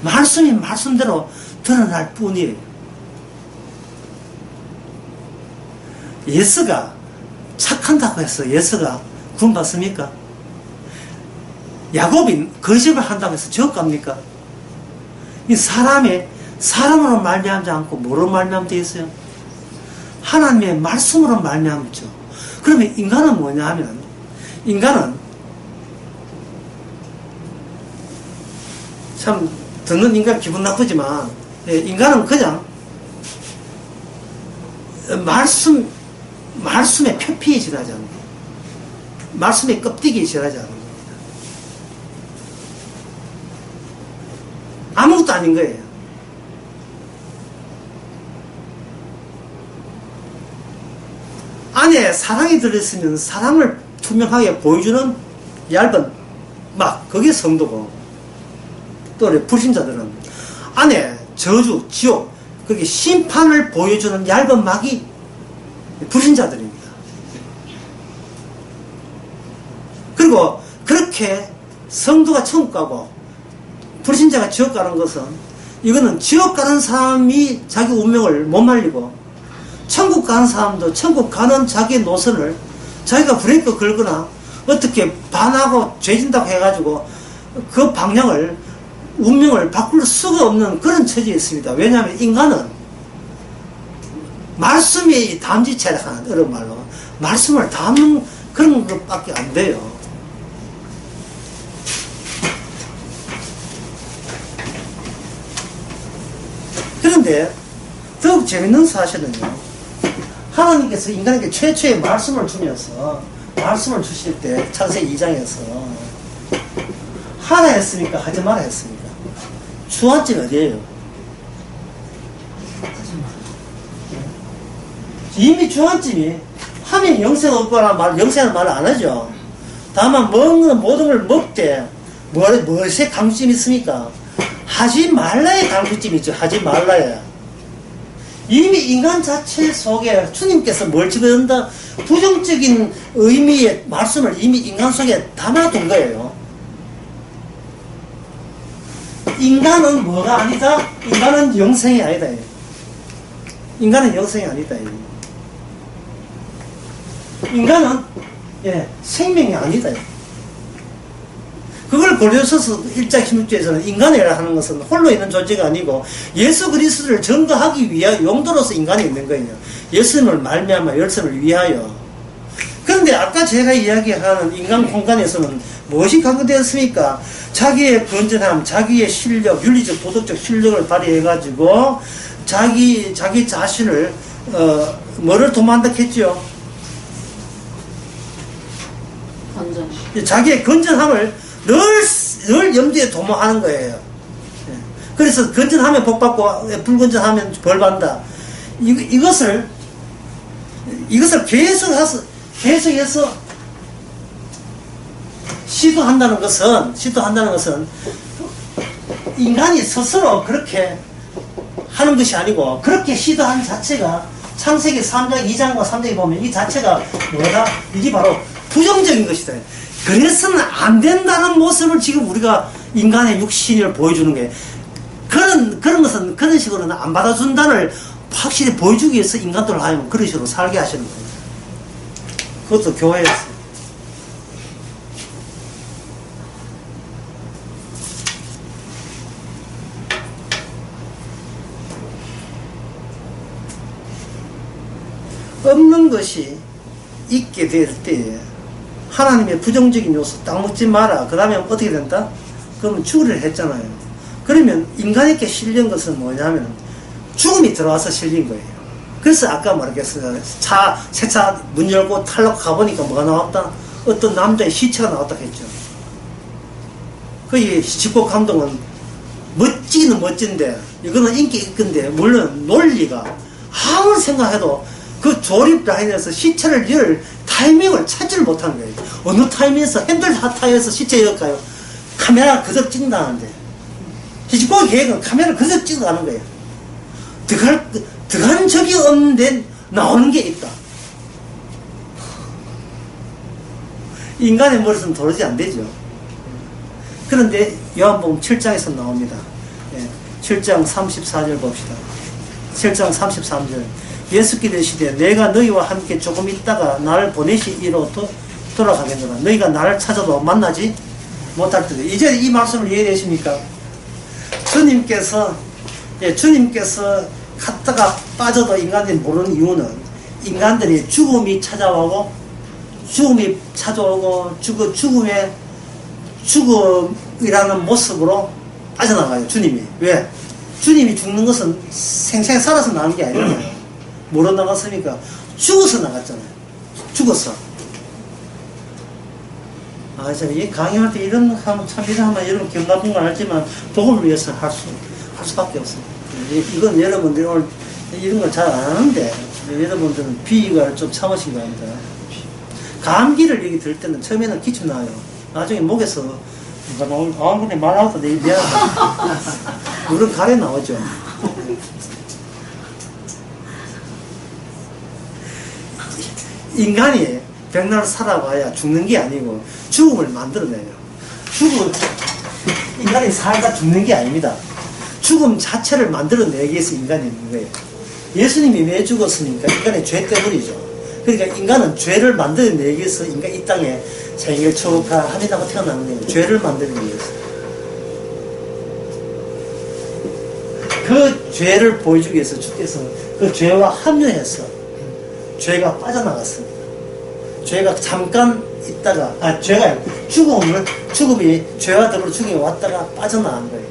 말씀이 말씀대로 드러날 뿐이에요. 예수가 착한다고 해서 예수가 구원받습니까? 야곱이 거짓을 한다고 해서 지옥 갑니까? 이 사람으로 말미암지 않고 뭐로 말미암되어 있어요? 하나님의 말씀으로 말미암죠. 그러면 인간은 뭐냐 하면, 인간은 참 듣는 인간 기분 나쁘지만, 인간은 그냥 말씀의 표피에 지나지 않는 거예요. 말씀의 껍데기에 지나지 않는 겁니다. 아무것도 아닌 거예요. 안에 사랑이 들어있으면 사랑을 투명하게 보여주는 얇은 막, 그게 성도고, 또 불신자들은 안에 저주, 지옥, 그게 심판을 보여주는 얇은 막이 불신자들입니다. 그리고 그렇게 성도가 천국 가고 불신자가 지옥 가는 것은, 이거는 지옥 가는 사람이 자기 운명을 못 말리고, 천국 가는 사람도 천국 가는 자기 노선을 자기가 브레이크 걸거나 어떻게 반하고 죄진다고 해가지고 그 방향을, 운명을 바꿀 수가 없는 그런 처지에 있습니다. 왜냐하면 인간은 말씀이 담지체라 하는, 어려운 말로 말씀을 담는 그런 것밖에 안 돼요. 그런데 더욱 재밌는 사실은요, 하나님께서 인간에게 최초의 말씀을 주면서, 말씀을 주실 때 창세기 2장에서 하라 했습니까? 하지 마라 했습니까? 주안점이 어디에요? 이미 주안점이 하면 영생 없거나 영생은 말 안 하죠. 다만 먹는 모든 걸 먹되 무엇에 강조점이 있습니까? 하지 말라의 강조점이 있죠. 하지 말라야. 이미 인간 자체 속에 주님께서 뭘 집어넣는다? 부정적인 의미의 말씀을 이미 인간 속에 담아둔 거예요. 인간은 뭐가 아니다? 인간은 영생이 아니다. 인간은 영생이 아니다. 인간은 생명이 아니다. 그걸 고려해서 1장 16절에서는 인간이라 하는 것은 홀로 있는 존재가 아니고 예수 그리스도를 증거하기 위한 용도로서 인간이 있는 거예요. 예수님을 말미암아 열선을 위하여. 그런데 아까 제가 이야기하는 인간 공간에서는 무엇이 강조되었습니까? 자기의 건전함, 자기의 실력, 윤리적, 도덕적 실력을 발휘해가지고 자기 자신을 뭐를 도모한다 했죠? 건전. 자기의 건전함을 늘 염두에 도모하는 거예요. 그래서 건전하면 복받고 불건전하면 벌받는다. 이것을 계속해서 시도한다는 것은 인간이 스스로 그렇게 하는 것이 아니고, 그렇게 시도한 자체가 창세기 3장 2장과 3장에 보면 이 자체가 뭐다? 이게 바로 부정적인 것이다. 그래서는 안 된다는 모습을 지금 우리가 인간의 육신을 보여주는 게, 그런 것은 그런 식으로는 안 받아준다를 확실히 보여주기 위해서 인간들을 하면 그런 식으로 살게 하시는 거예요. 그것도 교회에서. 없는 것이 있게 될 때에 하나님의 부정적인 요소 딱 먹지 마라. 그 다음에 어떻게 된다? 그러면 죽으려 했잖아요. 그러면 인간에게 실린 것은 뭐냐면 죽음이 들어와서 실린 거예요. 그래서 아까 말했어요. 새 차 문 열고 탈락 가보니까 뭐가 나왔다? 어떤 남자의 시체가 나왔다 했죠. 그 집고 감독은 멋지기는 멋진데, 이거는 인기 있건데, 물론 논리가 아무리 생각해도 그 조립 라인에서 시체를 열 타이밍을 찾지를 못하는 거예요. 어느 타이밍에서 핸들 타이어에서 시체 열까요? 카메라 그저 찍는다는데, 집고 계획은 카메라 그저 찍어가는 거예요. 들어간 적이 없는데 나오는 게 있다. 인간의 머리는 도저히 안 되죠. 그런데 요한복음 7장에서 나옵니다. 7장 34절 봅시다. 7장 33절. 예수께서 이르시되 내가 너희와 함께 조금 있다가 나를 보내시기로 돌아가겠노라. 너희가 나를 찾아도 만나지 못할 때도. 이제 이 말씀을 이해되십니까? 주님께서 갔다가 빠져도 인간들이 모르는 이유는, 인간들이 죽음이 찾아오고 죽음이라는 모습으로 빠져나가요. 주님이. 왜? 주님이 죽는 것은 생생히 살아서 나온 게 아니잖아요. 뭐로 나갔습니까? 죽어서 나갔잖아요. 죽었어. 참, 이 강의할 때 이런 하면 참 이런 기분 나쁜 건 알지만 복음을 위해서 할 수밖에 없습니다. 이건 여러분들이 오늘 이런 걸 잘 안 하는데, 여러분들은 비위가 좀 참으신 거 합니다. 감기를 얘기 들을 때는 처음에는 기침 나요. 나중에 목에서 근데 말하고도 내가 미안하다. 물은 가래 나오죠. 인간이 백날 살아봐야 죽는 게 아니고 죽음을 만들어내요. 인간이 살다 죽는 게 아닙니다. 죽음 자체를 만들어내기 위해서 인간이 있는 거예요. 예수님이 왜 죽었습니까? 인간의 죄 때문이죠. 그러니까 인간은 죄를 만들어내기 위해서 인간 이 땅에 생일 축하합니다고 태어나는 거예요. 죄를 만들기 위해서. 그 죄를 보여주기 위해서 주께서 그 죄와 합류해서 죄가 빠져나갔습니다. 죄가 잠깐 있다가, 죽음이 죄와 더불어 죽음이 왔다가 빠져나간 거예요.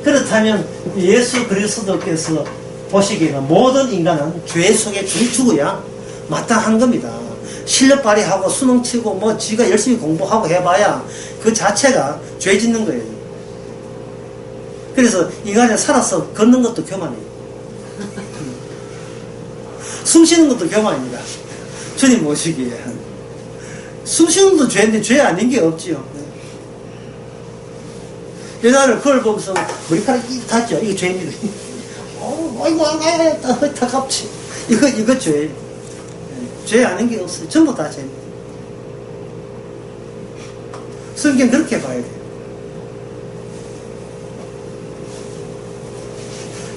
그렇다면 예수 그리스도께서 보시기에는 모든 인간은 죄 속에 죽어야 마땅한 겁니다. 실력 발휘하고 수능 치고 지가 열심히 공부하고 해봐야 그 자체가 죄 짓는 거예요. 그래서 인간이 살아서 걷는 것도 교만이에요. 숨 쉬는 것도 교만입니다. 주님 모시기에. 숨 쉬는 것도 죄인데 죄 아닌 게 없지요. 여자를 그걸 보면서 머리카락이 닿죠. 이거 죄입니다. 아이고, 다 깝지. 이거 죄. 죄 아닌 게 없어요. 전부 다 죄입니다. 성경 그렇게 봐야 돼요.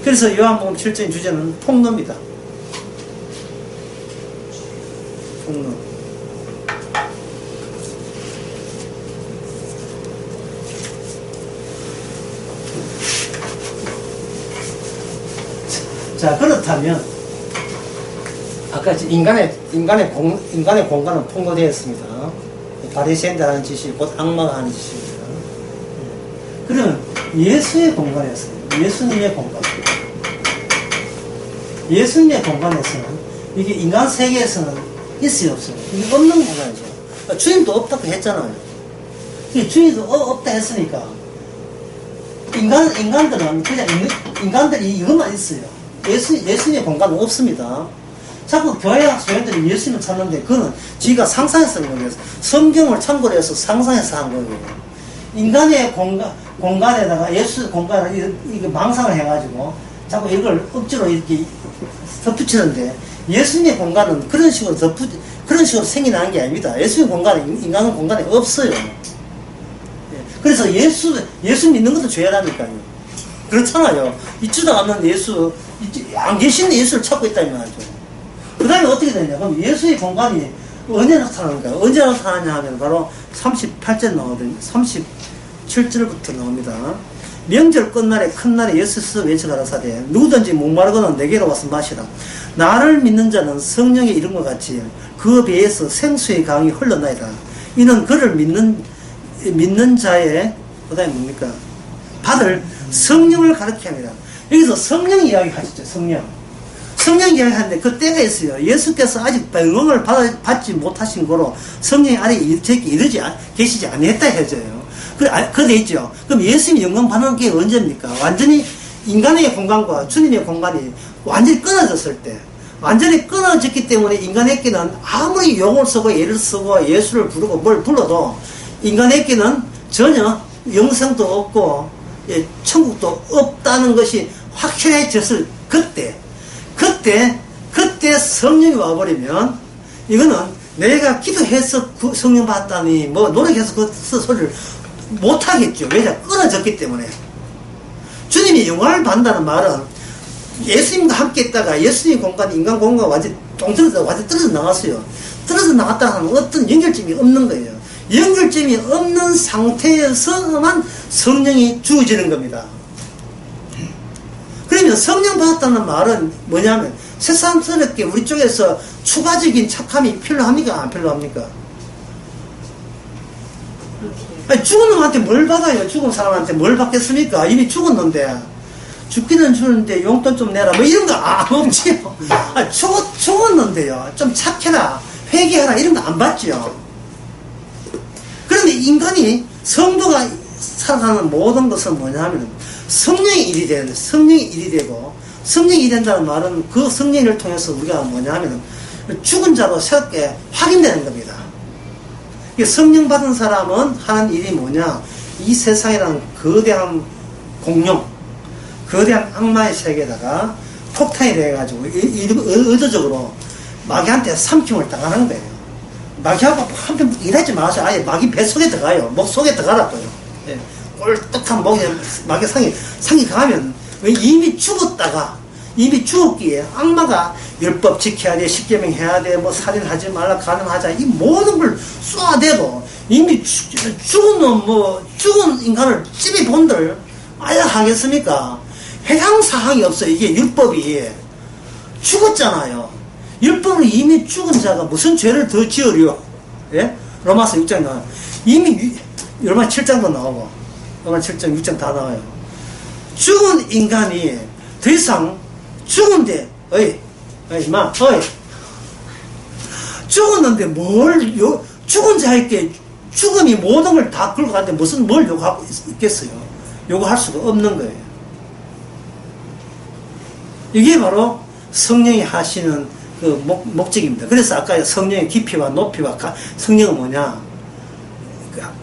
그래서 요한복음 7장 주제는 폭로입니다. 폭로. 자, 그렇다면, 아까 인간의 공간은 통로되어 있습니다. 바리새인들 하는 짓이 곧 악마가 하는 짓입니다. 그러면 예수의 공간에서는, 예수님의 공간. 예수님의 공간에서는, 이게 인간 세계에서는 있어요, 없어요? 이게 없는 공간이죠. 주님도 없다고 했잖아요. 주님도 없다 했으니까, 인간들은 그냥 인간들이 이것만 있어요. 예수님의 공간은 없습니다. 자꾸 교회 소년들이 예수님을 찾는데 그거는 지가 상상해서 한 거예요. 성경을 참고로 해서 상상해서 한 거예요. 인간의 공간에다가 예수 공간을 이거 망상을 해가지고 자꾸 이걸 억지로 이렇게 덧붙이는데 예수님의 공간은 그런 식으로 생겨나는 게 아닙니다. 예수님의 공간은 인간의 공간에 없어요. 그래서 예수 믿는 것도 죄라니까요. 그렇잖아요. 있지도 않는 예수, 안 계시는 예수를 찾고 있다 이 말이죠. 그 다음에 어떻게 되냐. 그럼 예수의 공간이 언제 나타나는가? 언제 나타나냐 하면 바로 38절 나오거든요. 37절부터 나옵니다. 명절 끝날에 큰 날에 예수께서 외쳐가라사대 누구든지 목마르거든 내게로 와서 마시라. 나를 믿는 자는 성령의 이름과 같이 그 배에서 생수의 강이 흘러나이다. 이는 그를 믿는 자의 그다음에 뭡니까? 받을 성령을 가르치게 합니다. 여기서 성령 이야기 하시죠. 성령 이야기 하는데 그 때가 있어요. 예수께서 아직 병응을 받지 못하신 거로 성령이 아래 계시지 아니했다 해줘요. 그래 있죠. 그럼 예수님이 영광 받는 게 언제입니까? 완전히 인간의 공간과 주님의 공간이 완전히 끊어졌을 때, 완전히 끊어졌기 때문에 인간에게는 아무리 용을 쓰고 예를 쓰고 예수를 부르고 뭘 불러도 인간에게는 전혀 영생도 없고 천국도 없다는 것이 확실해졌을 그때 성령이 와버리면 이거는 내가 기도해서 성령 받다니 뭐 노력해서 그 소리를 못하겠죠. 왜냐? 끊어졌기 때문에. 주님이 영광을 받는다는 말은 예수님과 함께 있다가 예수님 공간, 인간 공간 완전 떨어져 나갔어요. 떨어져 나갔다 하면 어떤 연결점이 없는 거예요. 연결점이 없는 상태에서만 성령이 주어지는 겁니다. 그러면 성령 받았다는 말은 뭐냐면 새삼스럽게 우리 쪽에서 추가적인 착함이 필요합니까? 안 필요합니까? 아니, 죽은 놈한테 뭘 받아요? 죽은 사람한테 뭘 받겠습니까? 이미 죽었는데 죽기는 주는데 용돈 좀 내라 뭐 이런 거 없지요. 아니, 죽었는데요 좀 착해라 회개하라 이런 거 안 받죠. 그런데 인간이 성도가 살아가는 모든 것은 뭐냐면 성령의 일이 되는데 성령의 일이 되고 성령이 일이 된다는 말은 그 성령을 통해서 우리가 뭐냐면 죽은 자로 새롭게 확인되는 겁니다. 성령 받은 사람은 하는 일이 뭐냐, 이 세상이라는 거대한 공룡, 거대한 악마의 세계에다가 폭탄이 돼가지고 의도적으로 마귀한테 삼킴을 당하는 거예요. 마귀하고 한편 일하지 마세요. 아예 마귀 배 속에 들어가요. 목 속에 들어가라고요. 예. 꼴떡한 목에 마귀 상이 가면 이미 죽었기에 악마가 율법 지켜야 돼, 십계명 해야 돼, 뭐 살인하지 말라, 간음하자 이 모든 걸 쏘아대도 이미 죽은 인간을 집에 본들 아야 하겠습니까? 해당 사항이 없어요. 이게 율법이 죽었잖아요. 율법으로 이미 죽은 자가 무슨 죄를 더 지으려? 예? 로마서 6장 나와요. 이미 로마 7장도 나오고 로마 7장 6장 다 나와요. 죽은 인간이 더 이상 죽은데 죽었는데 죽은 자에게 죽음이 모든 걸 다 끌고 가는데 무슨 뭘 요구하고 있겠어요? 요구할 수가 없는 거예요. 이게 바로 성령이 하시는 그 목적입니다. 그래서 아까 성령의 깊이와 높이와 성령은 뭐냐?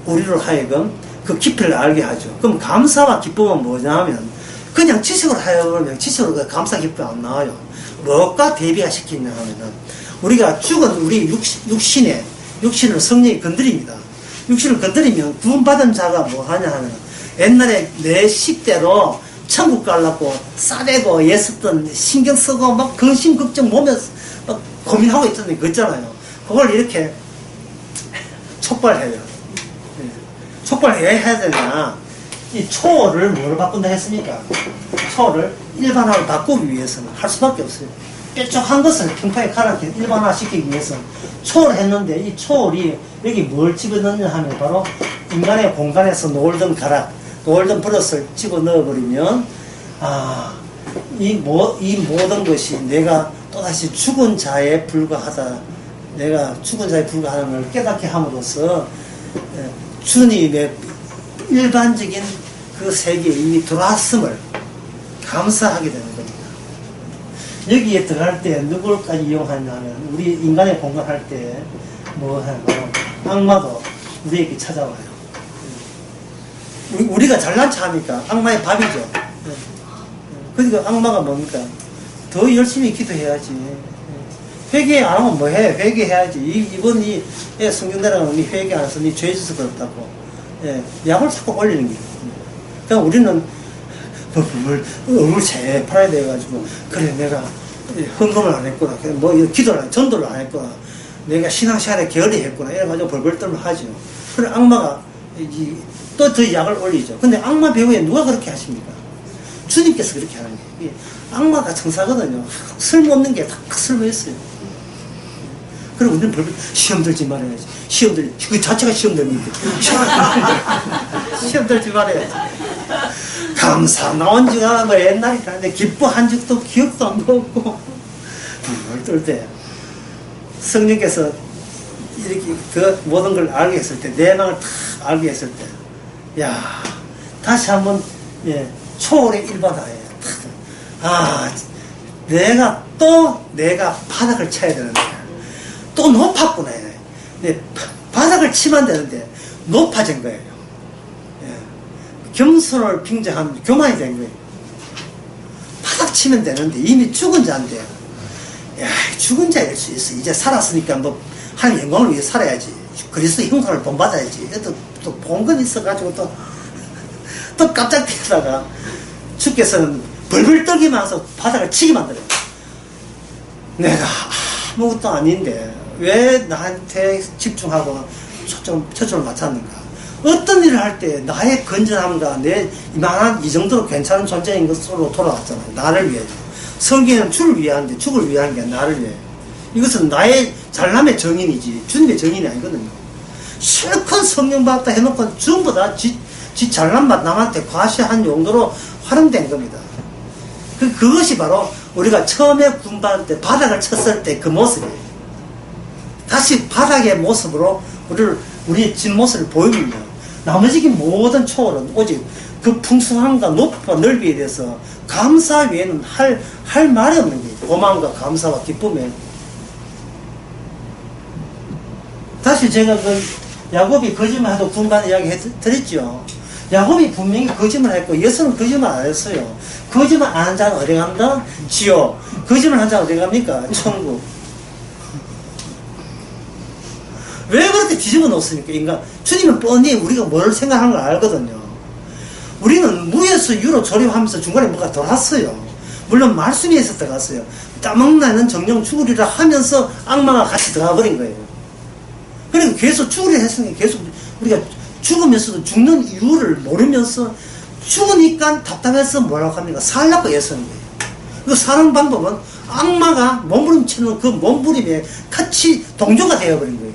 우리로 하여금 그 깊이를 알게 하죠. 그럼 감사와 기쁨은 뭐냐 하면 그냥 지식으로 하여금 지식으로 그 감사 기쁨이 안 나와요. 뭐가 대비가 시키냐 하면은 우리가 죽은 우리 육신을 성령이 건드립니다. 육신을 건드리면 구원받은 자가 뭐 하냐 하면 옛날에 내 식대로 천국 가려고 싸대고 애썼던 신경 쓰고 막 근심 걱정 몸에 막 고민하고 있던 거 있잖아요. 그걸 이렇게 촉발해요. 촉발해야 되냐? 이 초를 뭐로 바꾼다 했습니까? 초를 일반화로 바꾸기 위해서는 할 수밖에 없어요. 뾰족한 것을 평평하게 가라앉게 일반화 시키기 위해서는 초를 했는데 이 초월이 여기 뭘 집어넣느냐 하면 바로 인간의 공간에서 놀던 가락, 놀던 버릇을 집어넣어버리면 이 모든 것이 내가 또다시 죽은 자에 불과하다. 내가 죽은 자에 불과하는 걸 깨닫게 함으로써 주님의 일반적인 그 세계에 이미 들어왔음을 감사하게 되는 겁니다. 여기에 들어갈 때 누굴까지 이용하냐면 우리 인간의 공간 할 때 뭐 하냐면 악마도 우리에게 찾아와요. 우리가 잘난 체 하니까 악마의 밥이죠. 그러니까 악마가 뭡니까? 더 열심히 기도해야지. 회개 안 하면 뭐해? 회개해야지. 이번 성경대로는 니 회개 안 해서 니 죄 짓어서 그렇다고. 약을 자꾸 올리는 거예요. 그러니까 우리는 얼굴 재팔아야 돼가지고, 그래, 내가 헌금을 안 했구나. 뭐, 기도를 전도를 안 했구나. 내가 신앙생활에 게을리 했구나. 이래가지고 벌벌 떨면 하죠. 그래, 악마가 또 더 약을 올리죠. 근데 악마 배후에 누가 그렇게 하십니까? 주님께서 그렇게 하는 거예요. 악마가 천사거든요. 쓸모없는 게 다 쓸모 있어요. 그리고 우리는 벌벌 시험 들지 말아야지. 그 자체가 시험 들는데. 시험 들지 말아야지. 감사 나온 지가 뭐 옛날이라 하는데 기뻐한 적도 기억도 안 나고 벌벌 떨 때 성령께서 이렇게 그 모든 걸 알게 했을 때, 내 마음을 다 알게 했을 때, 야, 다시 한번 초월의 일반화예요. 내가 바닥을 쳐야 되는데 또 높았구나. 바닥을 치면 되는데 높아진 거예요. 겸손을 빙자한 교만이 된 거예요. 바닥 치면 되는데 이미 죽은 자인데, 야, 죽은 자일 수 있어. 이제 살았으니까 뭐 하나님 영광을 위해 살아야지. 그리스도의 형상을 본받아야지. 또 본 건 있어가지고 또 깜짝 뛰다가 주께서는 벌벌 떨기만 해서 바닥을 치게 만들어요. 내가 아무것도 아닌데 왜 나한테 집중하고 초점을 맞췄는가? 어떤 일을 할 때 나의 건전함과 내 이만한 이 정도로 괜찮은 존재인 것으로 돌아왔잖아요. 나를 위해. 성경에는 주를 위한데 죽을 위한 게 나를 위해. 이것은 나의 잘남의 정인이지 주님의 정인이 아니거든요. 실컷 성령 받다 해놓고 전부 다 지 잘남만 남한테 과시한 용도로 활용된 겁니다. 그것이 바로 우리가 처음에 군받을 때 바닥을 쳤을 때 그 모습이에요. 다시 바닥의 모습으로 우리의 진모습을 보이면요, 나머지 모든 초월은 오직 그 풍성함과 높이와 넓이에 대해서 감사 외에는 할 말이 없는 거예요. 고마움과 감사와 기쁨에. 다시 제가 야곱이 거짓말해도 군반 이야기 드렸죠. 야곱이 분명히 거짓말 했고 예수는 거짓말 안 했어요. 거짓말 안 한 자는 어디 간다? 지옥. 거짓말 한 자는 어디 갑니까? 천국. 왜 그렇게 뒤집어 놓습니까? 인간. 주님은 뻔히 우리가 뭘 생각하는 걸 알거든요. 우리는 무에서 유로 조립하면서 중간에 뭐가 돌았어요. 물론 말씀이 있어 들어갔어요. 따먹나는 정령 죽으리라 하면서 악마가 같이 들어가 버린 거예요. 그러니까 계속 죽으리라 했으니까 계속 우리가 죽으면서도 죽는 이유를 모르면서 죽으니까 답답해서 뭐라고 합니까? 살라고 애쓰는 거예요. 그 사는 방법은 악마가 몸부림치는 그 몸부림에 같이 동조가 되어버린 거예요.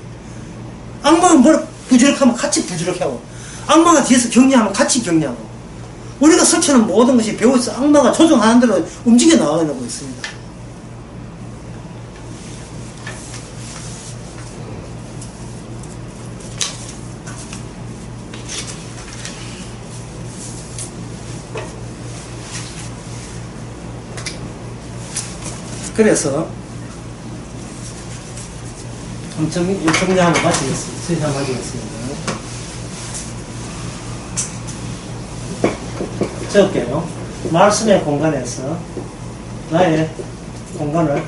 악마가 뭘 부지럭하면 같이 부지럭하고, 악마가 뒤에서 격려하면 같이 격려하고, 우리가 설치는 모든 것이 배워서 악마가 조종하는 대로 움직여 나가고 있습니다. 그래서 정리하고 마치겠습니다. 세상 마치겠습니다. 적게요. 말씀의 공간에서 나의 공간을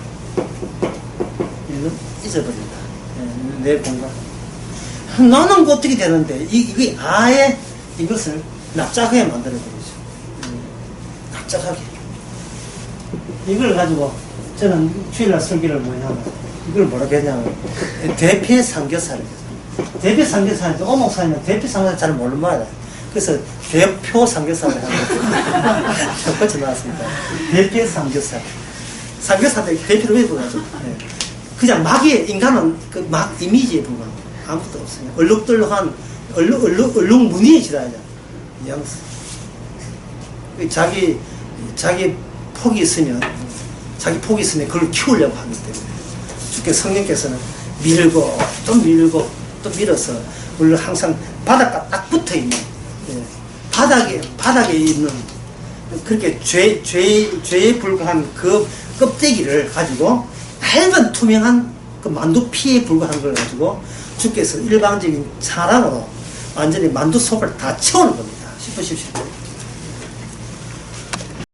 잊어버린다. 내 공간. 나는 어떻게 되는데 이게 아예 이것을 납작하게 만들어버리죠. 납작하게. 이걸 가지고 저는 주일날 설교를 뭐냐면 이걸 뭐라고 했냐면 대패 삼겹살을 대패 삼겹살인데 오목사님은 대패 삼겹살 잘 모르는 말이야. 그래서 대표 삼겹살을 하는 첫 번째 나왔습니다. 대표 삼겹살. 삼겹살의 대표로 왜 불러죠? 네. 그냥 막이 인간은 그 막 이미지에 불과한 아무것도 없어요. 얼룩덜룩한 얼룩 무늬에 지나야 뉘앙스. 자기 폭이 있으면 그걸 키우려고 하기 때문에 주께 성령께서는 밀고 또 밀고 또 밀어서 물론 항상 바닥과 딱 붙어 있는 바닥에 있는 그렇게 죄에 불과한 그 껍데기를 가지고 얇은 투명한 그 만두 피에 불과한 걸 가지고 주께서 일방적인 사랑으로 완전히 만두 속을 다 채우는 겁니다. 싶으십시오.